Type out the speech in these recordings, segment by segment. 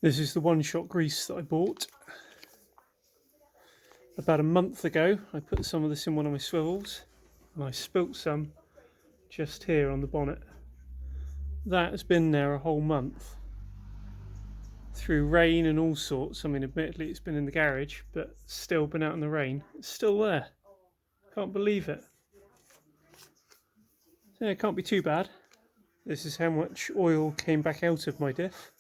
This is the OneShot grease that I bought about a month ago. I put some of this in one of my swivels and I spilt some just here on the bonnet. That has been there a whole month through rain and all sorts. I mean, admittedly it's been in the garage, but still been out in the rain. It's still there. Can't believe it. Yeah, it can't be too bad. This is how much oil came back out of my diff.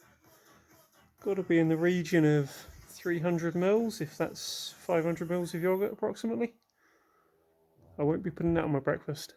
Got to be in the region of 300 mils, if that's 500 mils of yogurt approximately. I won't be putting that on my breakfast.